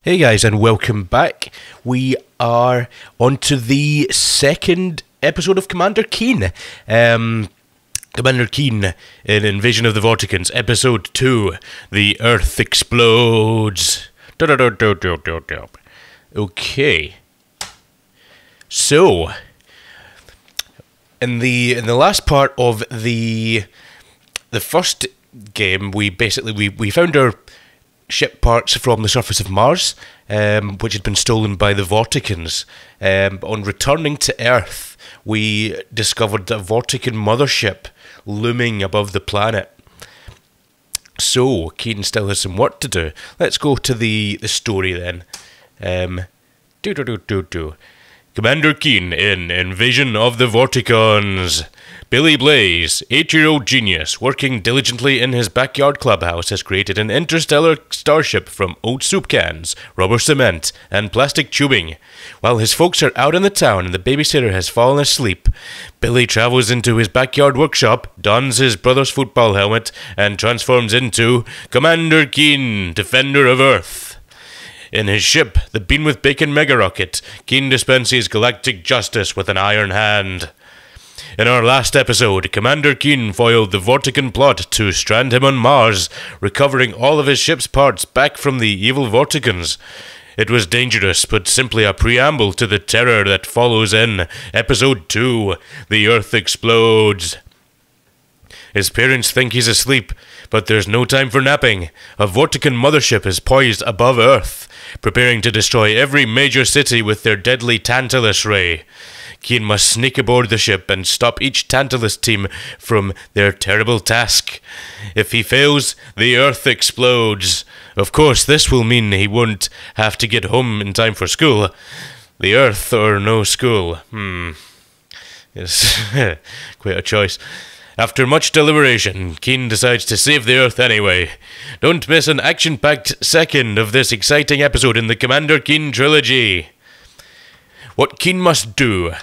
Hey guys, and welcome back. We are on to the second episode of Commander Keen. Commander Keen in Invasion of the Vorticons, episode 2. The Earth explodes. Okay. So, in the last part of the first game, we found our ship parts from the surface of Mars, which had been stolen by the Vorticons. On returning to Earth, we discovered a Vorticon mothership looming above the planet. So, Keen still has some work to do. Let's go to the story then. Commander Keen in Invasion of the Vorticons. Billy Blaze, 8-year-old genius, working diligently in his backyard clubhouse, has created an interstellar starship from old soup cans, rubber cement, and plastic tubing. While his folks are out in the town and the babysitter has fallen asleep, Billy travels into his backyard workshop, dons his brother's football helmet, and transforms into Commander Keen, Defender of Earth. In his ship, the Bean with Bacon Mega Rocket, Keen dispenses galactic justice with an iron hand. In our last episode, Commander Keen foiled the Vorticon plot to strand him on Mars, recovering all of his ship's parts back from the evil Vorticons. It was dangerous, but simply a preamble to the terror that follows in Episode 2, The Earth Explodes. His parents think he's asleep, but there's no time for napping. A Vorticon mothership is poised above Earth, preparing to destroy every major city with their deadly Tantalus ray. Keen must sneak aboard the ship and stop each Tantalus team from their terrible task. If he fails, the Earth explodes. Of course, this will mean he won't have to get home in time for school. The Earth or no school? It's quite a choice. After much deliberation, Keen decides to save the Earth anyway. Don't miss an action-packed second of this exciting episode in the Commander Keen trilogy. What Keen must do.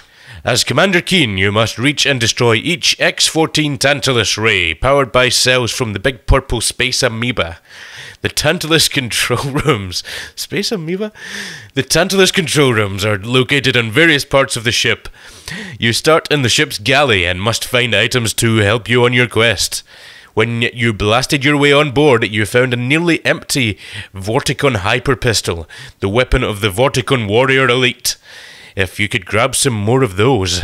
As Commander Keen, you must reach and destroy each X-14 Tantalus ray, powered by cells from the big purple space amoeba. The Tantalus control rooms... Space amoeba? The Tantalus control rooms are located on various parts of the ship. You start in the ship's galley and must find items to help you on your quest. When you blasted your way on board, you found a nearly empty Vorticon hyper pistol, the weapon of the Vorticon warrior elite. If you could grab some more of those.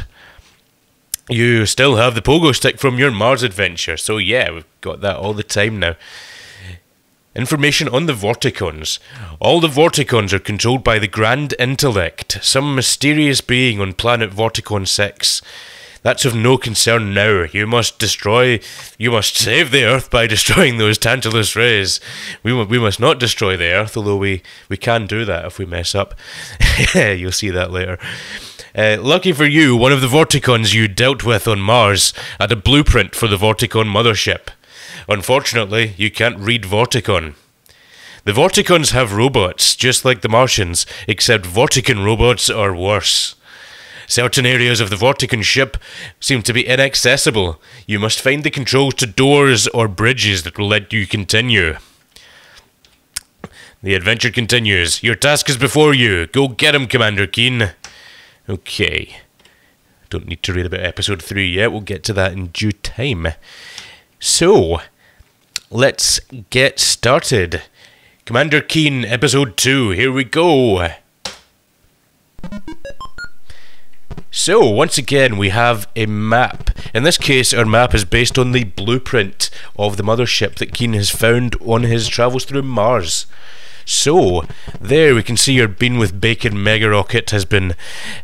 You still have the pogo stick from your Mars adventure, so yeah, we've got that all the time now. Information on the Vorticons. All the Vorticons are controlled by the Grand Intellect, some mysterious being on planet Vorticon 6. That's of no concern now. You must save the Earth by destroying those Tantalus rays. We must not destroy the Earth, although we can do that if we mess up. You'll see that later. Lucky for you, one of the Vorticons you dealt with on Mars had a blueprint for the Vorticon mothership. Unfortunately, you can't read Vorticon. The Vorticons have robots, just like the Martians, except Vorticon robots are worse. Certain areas of the Vorticon ship seem to be inaccessible. You must find the controls to doors or bridges that will let you continue. The adventure continues. Your task is before you. Go get him, Commander Keen. Okay. Don't need to read about episode 3 yet. We'll get to that in due time. So, let's get started. Commander Keen, episode 2. Here we go. So, once again, we have a map. In this case, our map is based on the blueprint of the mothership that Keen has found on his travels through Mars. So, there we can see your Bean with Bacon Mega Rocket has been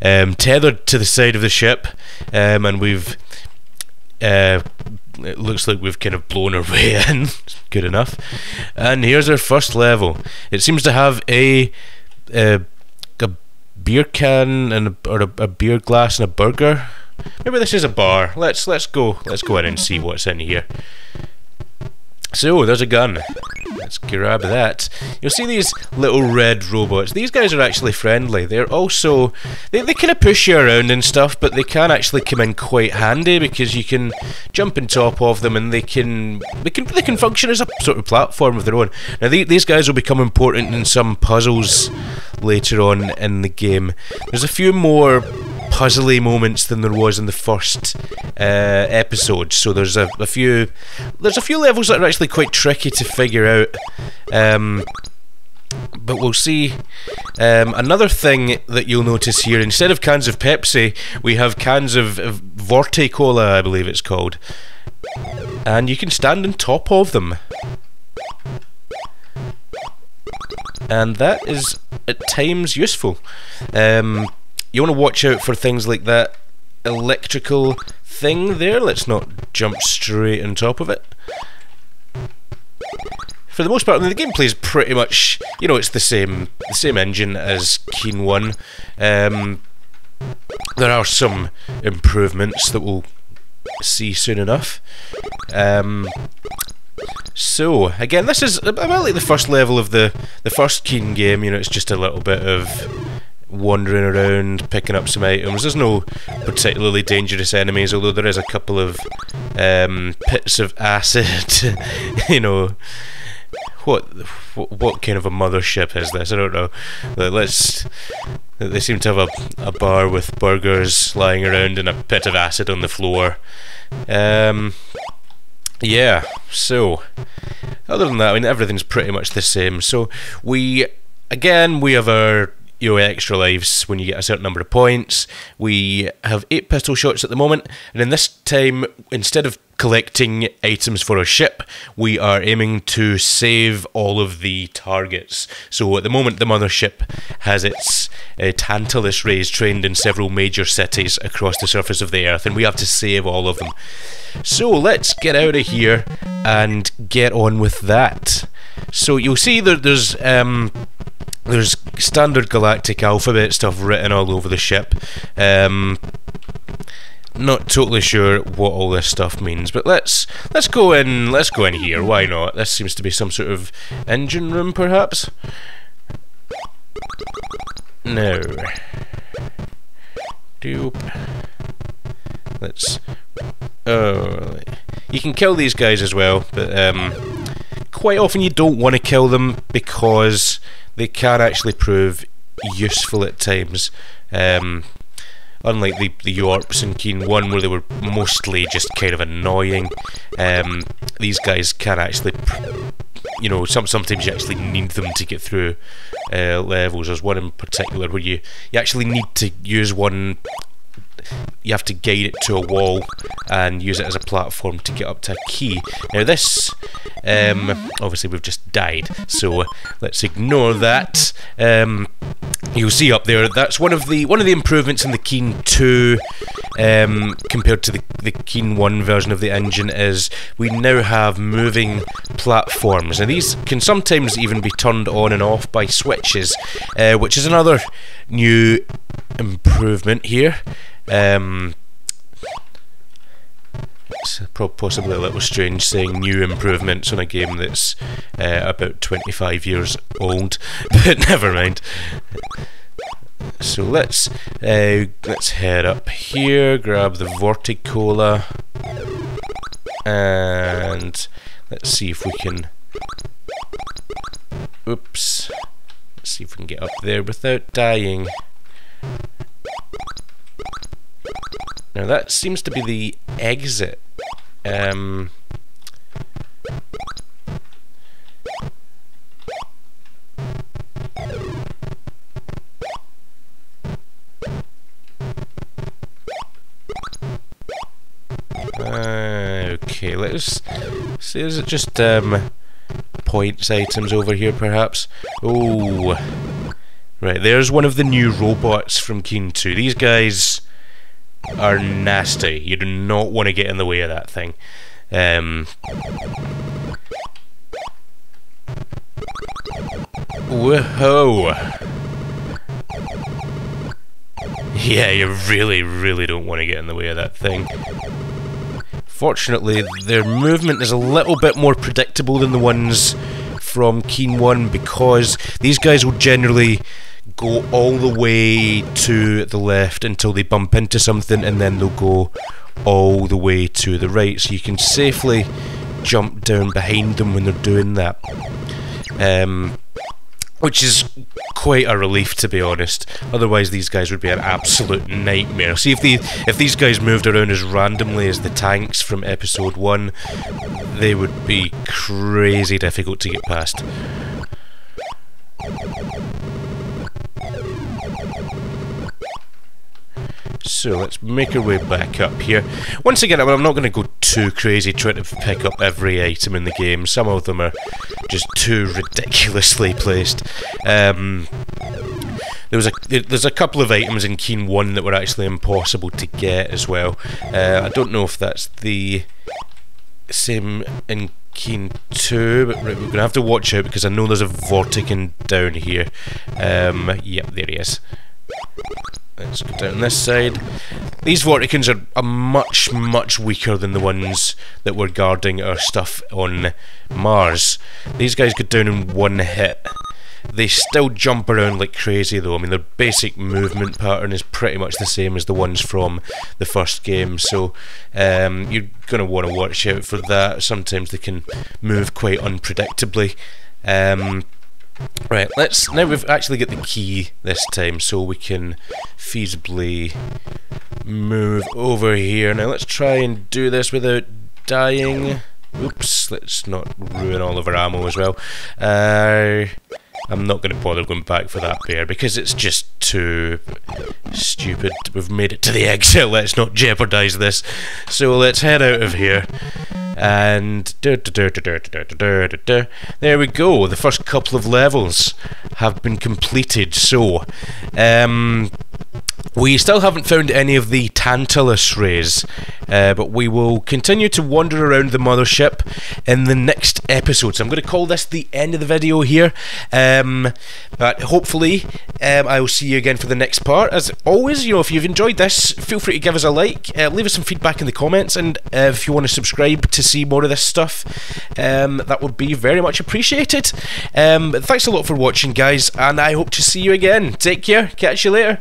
tethered to the side of the ship, and we've... it looks like we've kind of blown our way in. Good enough. And here's our first level. It seems to have a beer can and a beer glass and a burger. Maybe this is a bar. Let's go in and see what's in here. So, there's a gun. Let's grab that. You'll see these little red robots. These guys are actually friendly. They're also... They kind of push you around and stuff, but they can actually come in quite handy because you can jump on top of them and they can function as a sort of platform of their own. Now, these guys will become important in some puzzles later on in the game. There's a few more puzzly moments than there was in the first episode, so there's a few levels that are actually quite tricky to figure out, but we'll see. Another thing that you'll notice here, instead of cans of Pepsi, we have cans of Vorticon, I believe it's called, and you can stand on top of them, and that is at times useful. You want to watch out for things like that electrical thing there. Let's not jump straight on top of it. For the most part, the gameplay is pretty much, you know, it's the same engine as Keen 1. There are some improvements that we'll see soon enough. So again, this is about like the first level of the first Keen game. You know, it's just a little bit of wandering around, picking up some items. There's no particularly dangerous enemies, although there is a couple of pits of acid. You know, what kind of a mothership is this? I don't know. They seem to have a bar with burgers lying around and a pit of acid on the floor. Yeah, so other than that, I mean, everything's pretty much the same. So we have our extra lives when you get a certain number of points. We have 8 pistol shots at the moment, and in this time, instead of collecting items for a ship, we are aiming to save all of the targets. So at the moment, the mothership has its Tantalus rays trained in several major cities across the surface of the Earth, and we have to save all of them. So let's get out of here and get on with that. So you'll see that there's standard galactic alphabet stuff written all over the ship. Not totally sure what all this stuff means, but let's go in here. Why not? This seems to be some sort of engine room, perhaps. No. Doop. Let's. Oh, you can kill these guys as well, but quite often you don't want to kill them because they can actually prove useful at times. Unlike the Yorps in Keen 1, where they were mostly just kind of annoying, these guys can actually, you know, sometimes you actually need them to get through levels. There's one in particular where you actually need to use one. You have to guide it to a wall and use it as a platform to get up to a key. Now this, obviously we've just died, so let's ignore that. You'll see up there, that's one of the improvements in the Keen 2 compared to the Keen 1 version of the engine, is we now have moving platforms, and these can sometimes even be turned on and off by switches, which is another new improvement here. It's possibly a little strange saying new improvements on a game that's about 25 years old, but never mind. So let's head up here, grab the Vorticola, and let's see if we can. Oops! Let's see if we can get up there without dying. Now that seems to be the exit. Okay, let's see. Is it just points items over here, perhaps? Oh, right. There's one of the new robots from Keen 2. These guys are nasty. You do not want to get in the way of that thing. Whoa! Yeah, you really don't want to get in the way of that thing. Fortunately, their movement is a little bit more predictable than the ones from Keen 1, because these guys will generally go all the way to the left until they bump into something, and then they'll go all the way to the right, so you can safely jump down behind them when they're doing that. Which is quite a relief, to be honest. Otherwise these guys would be an absolute nightmare. See, if these guys moved around as randomly as the tanks from episode 1, they would be crazy difficult to get past. So let's make our way back up here. Once again, I'm not going to go too crazy trying to pick up every item in the game. Some of them are just too ridiculously placed. There's a couple of items in Keen 1 that were actually impossible to get as well. I don't know if that's the same in Keen 2, but we're going to have to watch out, because I know there's a Vorticon down here. Yep, there he is. Let's go down this side. These Vorticons are much, much weaker than the ones that were guarding our stuff on Mars. These guys go down in one hit. They still jump around like crazy though. I mean, their basic movement pattern is pretty much the same as the ones from the first game, so you're going to want to watch out for that. Sometimes they can move quite unpredictably. Right, now we've actually got the key this time, so we can feasibly move over here. Now let's try and do this without dying. Oops, let's not ruin all of our ammo as well. I'm not going to bother going back for that bear, because it's just too stupid. We've made it to the exit, let's not jeopardise this. So let's head out of here. And there we go. The first couple of levels have been completed. So we still haven't found any of the Tantalus rays, but we will continue to wander around the mothership in the next episode. So I'm going to call this the end of the video here, but hopefully I will see you again for the next part. As always, if you've enjoyed this, feel free to give us a like, leave us some feedback in the comments, and if you want to subscribe to see more of this stuff, that would be very much appreciated. Thanks a lot for watching, guys, and I hope to see you again. Take care, catch you later.